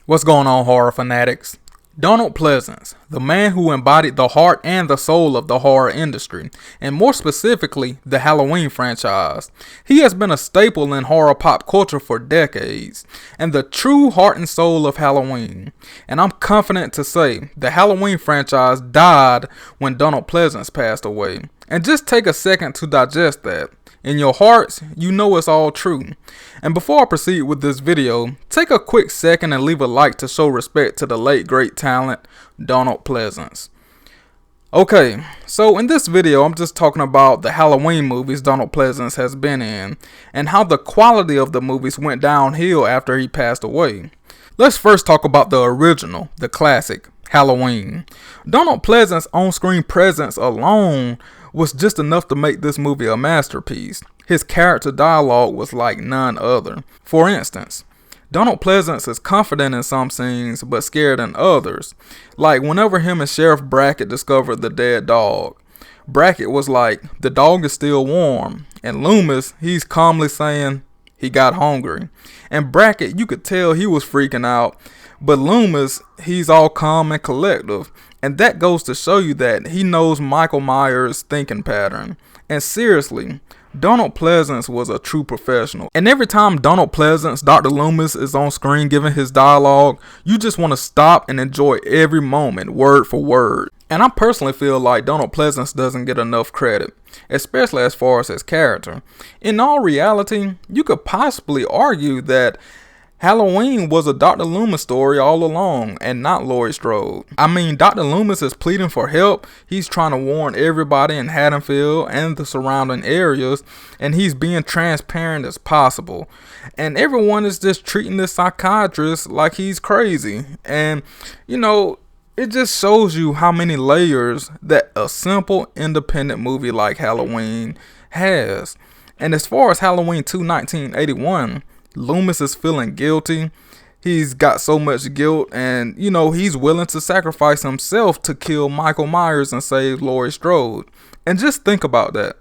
What's going on, horror fanatics? Donald Pleasence, the man who embodied the heart and the soul of the horror industry, and more specifically, the Halloween franchise. He has been a staple in horror pop culture for decades, and the true heart and soul of Halloween. And I'm confident to say the Halloween franchise died when Donald Pleasence passed away. And just take a second to digest that. In your hearts, you know it's all true. And before I proceed with this video, take a quick second and leave a like to show respect to the late great talent, Donald Pleasence. Okay, so in this video, I'm just talking about the Halloween movies Donald Pleasence has been in, and how the quality of the movies went downhill after he passed away. Let's first talk about the original, the classic, Halloween. Donald Pleasence's on-screen presence alone was just enough to make this movie a masterpiece. His character dialogue was like none other. For instance, Donald Pleasence is confident in some scenes but scared in others. Like whenever him and Sheriff Brackett discovered the dead dog. Brackett was like, "The dog is still warm." And Loomis, he's calmly saying he got hungry. And Brackett, you could tell he was freaking out. But Loomis, he's all calm and collective. And that goes to show you that he knows Michael Myers' thinking pattern. And seriously, Donald Pleasence was a true professional. And every time Donald Pleasence, Dr. Loomis, is on screen giving his dialogue, you just want to stop and enjoy every moment, word for word. And I personally feel like Donald Pleasence doesn't get enough credit, especially as far as his character. In all reality, you could possibly argue that Halloween was a Dr. Loomis story all along and not Laurie Strode. I mean, Dr. Loomis is pleading for help. He's trying to warn everybody in Haddonfield and the surrounding areas, and he's being transparent as possible. And everyone is just treating this psychiatrist like he's crazy. And, you know, it just shows you how many layers that a simple independent movie like Halloween has. And as far as Halloween 2 1981, Loomis is feeling guilty. He's got so much guilt, and you know, he's willing to sacrifice himself to kill Michael Myers and save Laurie Strode. And just think about that.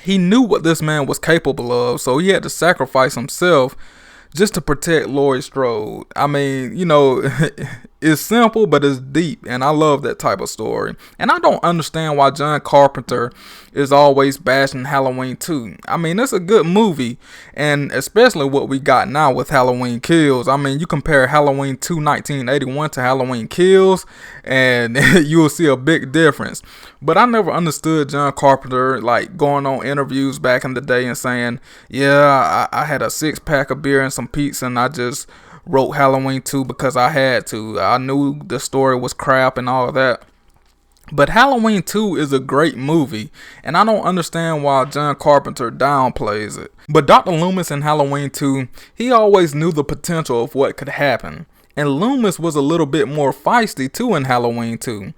He knew what this man was capable of, so he had to sacrifice himself just to protect Laurie Strode. I mean, you know, it's simple, but it's deep, and I love that type of story. And I don't understand why John Carpenter is always bashing Halloween 2. I mean, it's a good movie, and especially what we got now with Halloween Kills. I mean, you compare Halloween 2 1981 to Halloween Kills, and you will see a big difference. But I never understood John Carpenter, like, going on interviews back in the day and saying, yeah, I had a 6-pack of beer and some pizza, and I just wrote Halloween 2 because I had to. I knew the story was crap and all of that. But Halloween 2 is a great movie, and I don't understand why John Carpenter downplays it. But Dr. Loomis in Halloween 2, he always knew the potential of what could happen. And Loomis was a little bit more feisty too in Halloween 2.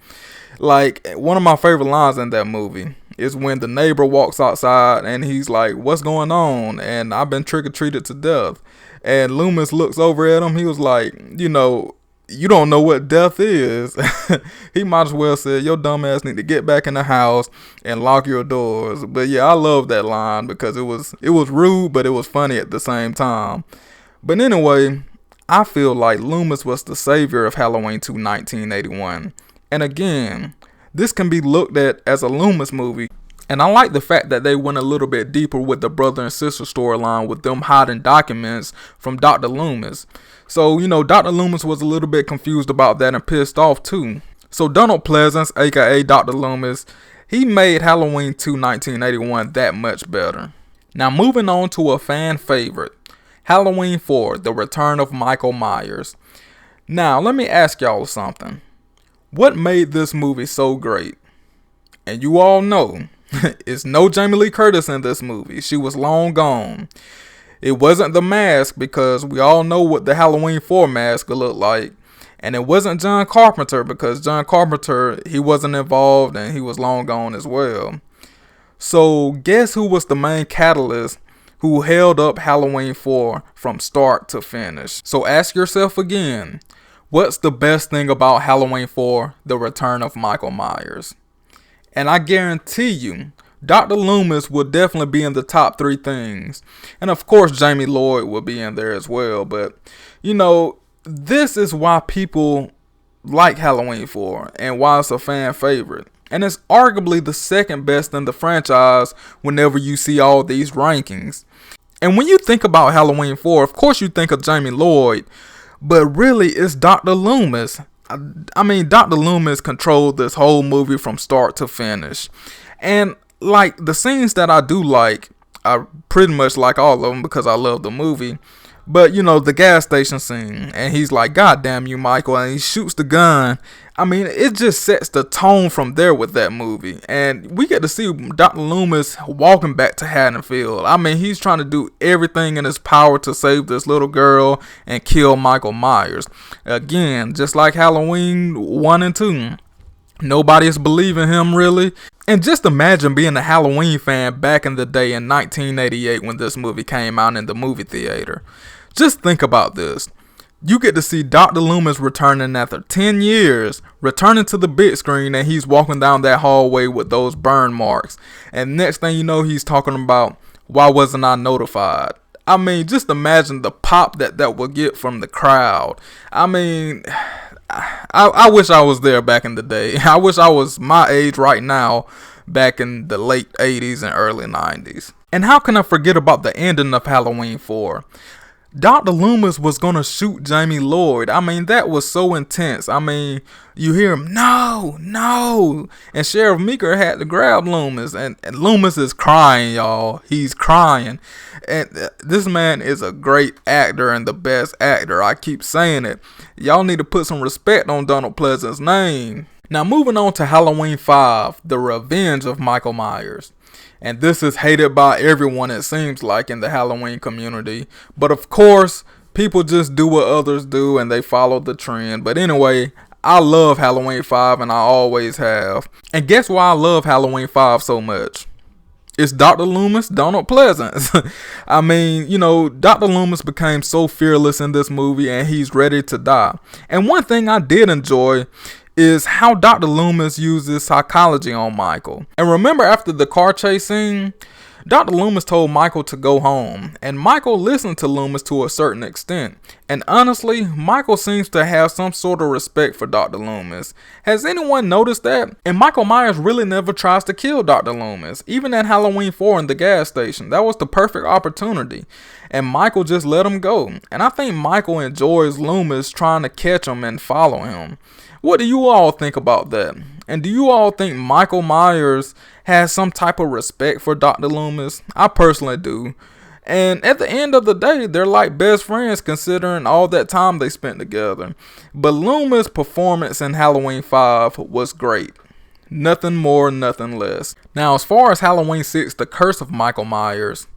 Like, one of my favorite lines in that movie is when the neighbor walks outside and he's like, "What's going on?" And "I've been trick-or-treated to death." And Loomis looks over at him. He was like, "You know, you don't know what death is." He might as well say, "Your dumb ass need to get back in the house and lock your doors." But yeah, I love that line because it was rude, but it was funny at the same time. But anyway, I feel like Loomis was the savior of Halloween 2 1981. And again, this can be looked at as a Loomis movie. And I like the fact that they went a little bit deeper with the brother and sister storyline with them hiding documents from Dr. Loomis. So, you know, Dr. Loomis was a little bit confused about that and pissed off too. So Donald Pleasence, aka Dr. Loomis, he made Halloween 2 1981 that much better. Now moving on to a fan favorite, Halloween 4, The Return of Michael Myers. Now let me ask y'all something. What made this movie so great? And you all know, it's no Jamie Lee Curtis in this movie. She was long gone. It wasn't the mask, because we all know what the Halloween 4 mask looked like. And it wasn't John Carpenter, because John Carpenter, he wasn't involved and he was long gone as well. So guess who was the main catalyst who held up Halloween 4 from start to finish? So ask yourself again, what's the best thing about Halloween 4, The Return of Michael Myers? And I guarantee you, Dr. Loomis will definitely be in the top 3 things. And of course, Jamie Lloyd will be in there as well. But, you know, this is why people like Halloween 4 and why it's a fan favorite. And it's arguably the second best in the franchise whenever you see all these rankings. And when you think about Halloween 4, of course you think of Jamie Lloyd, but really it's Dr. Loomis. I mean, Dr. Loomis controlled this whole movie from start to finish. And like the scenes that I do like, I pretty much like all of them because I love the movie. But, you know, the gas station scene, and he's like, "God damn you, Michael," and he shoots the gun. I mean, it just sets the tone from there with that movie. And we get to see Dr. Loomis walking back to Haddonfield. I mean, he's trying to do everything in his power to save this little girl and kill Michael Myers. Again, just like Halloween 1 and 2. Nobody is believing him, really. And just imagine being a Halloween fan back in the day in 1988 when this movie came out in the movie theater. Just think about this. You get to see Dr. Loomis returning after 10 years, returning to the big screen, and he's walking down that hallway with those burn marks. And next thing you know, he's talking about, "Why wasn't I notified?" I mean, just imagine the pop that would get from the crowd. I mean, I wish I was there back in the day. I wish I was my age right now, back in the late 80s and early 90s. And how can I forget about the ending of Halloween 4? Dr. Loomis was going to shoot Jamie Lloyd. I mean, that was so intense. I mean, you hear him, "No, no." And Sheriff Meeker had to grab Loomis. And Loomis is crying, y'all. He's crying. And this man is a great actor and the best actor. I keep saying it. Y'all need to put some respect on Donald Pleasence's name. Now, moving on to Halloween 5, The Revenge of Michael Myers. And this is hated by everyone, it seems like, in the Halloween community. But of course, people just do what others do and they follow the trend. But anyway, I love Halloween 5 and I always have. And guess why I love Halloween 5 so much? It's Dr. Loomis, Donald Pleasence. I mean, you know, Dr. Loomis became so fearless in this movie and he's ready to die. And one thing I did enjoy is how Dr. Loomis uses psychology on Michael. And remember, after the car chase scene, Dr. Loomis told Michael to go home, and Michael listened to Loomis to a certain extent. And honestly, Michael seems to have some sort of respect for Dr. Loomis. Has anyone noticed that? And Michael Myers really never tries to kill Dr. Loomis, even at Halloween 4 in the gas station. That was the perfect opportunity, and Michael just let him go. And I think Michael enjoys Loomis trying to catch him and follow him. What do you all think about that? And do you all think Michael Myers has some type of respect for Dr. Loomis? I personally do. And at the end of the day, they're like best friends considering all that time they spent together. But Loomis' performance in Halloween 5 was great. Nothing more, nothing less. Now, as far as Halloween 6, The Curse of Michael Myers,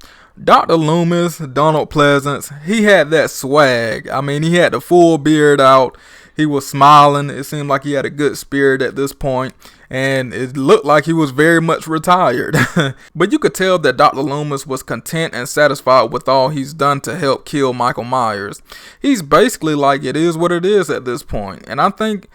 Dr. Loomis, Donald Pleasence, he had that swag. I mean, he had the full beard out. He was smiling. It seemed like he had a good spirit at this point, and it looked like he was very much retired. But you could tell that Dr. Loomis was content and satisfied with all he's done to help kill Michael Myers. He's basically like, it is what it is at this point. And I think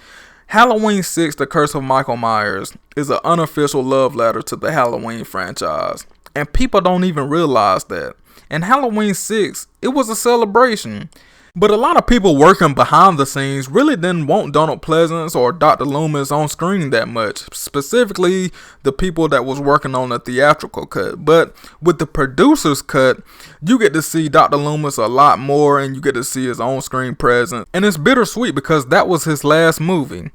Halloween 6, The Curse of Michael Myers, is an unofficial love letter to the Halloween franchise. And people don't even realize that. And Halloween 6, it was a celebration. But a lot of people working behind the scenes really didn't want Donald Pleasence or Dr. Loomis on screen that much. Specifically, the people that was working on the theatrical cut. But with the producer's cut, you get to see Dr. Loomis a lot more and you get to see his on-screen presence. And it's bittersweet because that was his last movie.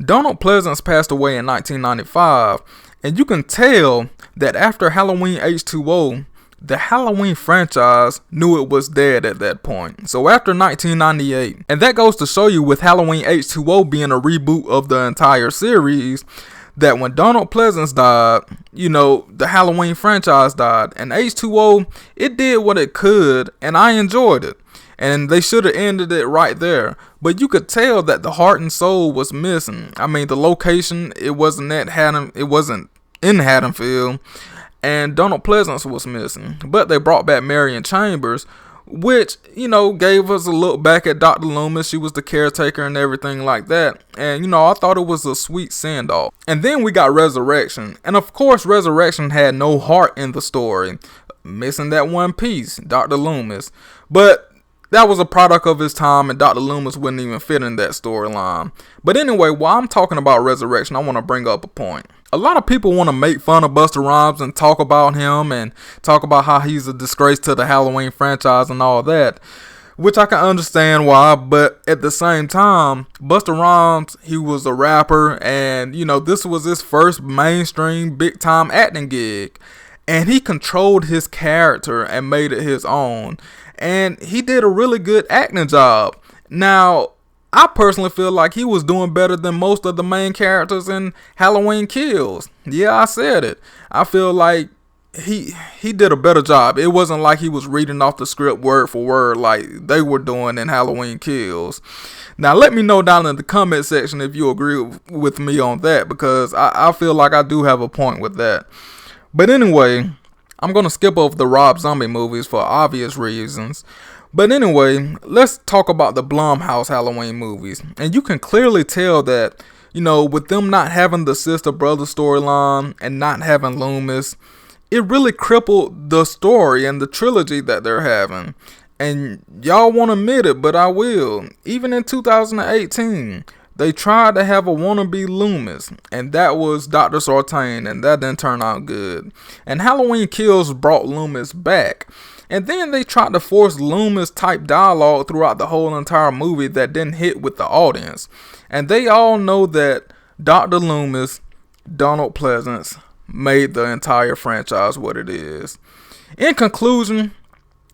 Donald Pleasence passed away in 1995. And you can tell that after Halloween H2O, the Halloween franchise knew it was dead at that point. So after 1998, and that goes to show you with Halloween H2O being a reboot of the entire series, that when Donald Pleasence died, you know, the Halloween franchise died. And H2O, it did what it could, and I enjoyed it. And they should have ended it right there. But you could tell that the heart and soul was missing. I mean, the location, it wasn't in Haddonfield. And Donald Pleasence was missing. But they brought back Marion Chambers, which, you know, gave us a look back at Dr. Loomis. She was the caretaker and everything like that. And, you know, I thought it was a sweet send-off. And then we got Resurrection. And, of course, Resurrection had no heart in the story. Missing that one piece, Dr. Loomis. But that was a product of his time, and Dr. Loomis wouldn't even fit in that storyline. But anyway, while I'm talking about Resurrection, I want to bring up a point. A lot of people want to make fun of Busta Rhymes and talk about him and talk about how he's a disgrace to the Halloween franchise and all that, which I can understand why, but at the same time, Busta Rhymes, he was a rapper, and this was his first mainstream big time acting gig, and he controlled his character and made it his own, and he did a really good acting job. Now, I personally feel like he was doing better than most of the main characters in Halloween Kills. Yeah, I said it. I feel like he did a better job. It wasn't like he was reading off the script word for word like they were doing in Halloween Kills. Now, let me know down in the comment section if you agree with me on that, because I feel like I do have a point with that. But anyway, I'm going to skip over the Rob Zombie movies for obvious reasons. But anyway, let's talk about the Blumhouse Halloween movies. And you can clearly tell that, with them not having the sister brother storyline and not having Loomis, it really crippled the story and the trilogy that they're having. And y'all won't admit it, but I will. Even in 2018, they tried to have a wannabe Loomis, and that was Dr. Sartain, and that didn't turn out good. And Halloween Kills brought Loomis back. And then they tried to force Loomis type dialogue throughout the whole entire movie that didn't hit with the audience. And they all know that Dr. Loomis, Donald Pleasence, made the entire franchise what it is. In conclusion,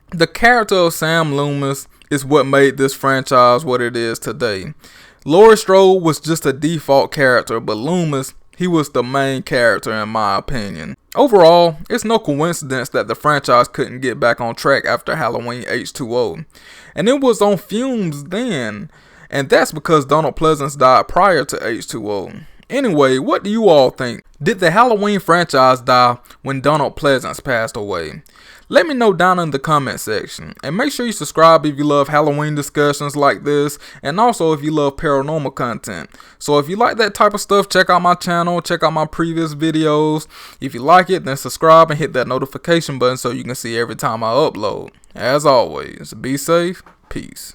the character of Sam Loomis is what made this franchise what it is today. Laurie Strode was just a default character, but Loomis, he was the main character in my opinion. Overall, it's no coincidence that the franchise couldn't get back on track after Halloween H2O. And it was on fumes then, and that's because Donald Pleasence died prior to H2O. Anyway, what do you all think? Did the Halloween franchise die when Donald Pleasence passed away? Let me know down in the comment section. And make sure you subscribe if you love Halloween discussions like this, and also if you love paranormal content. So if you like that type of stuff, check out my channel, check out my previous videos. If you like it, then subscribe and hit that notification button so you can see every time I upload. As always, be safe, peace.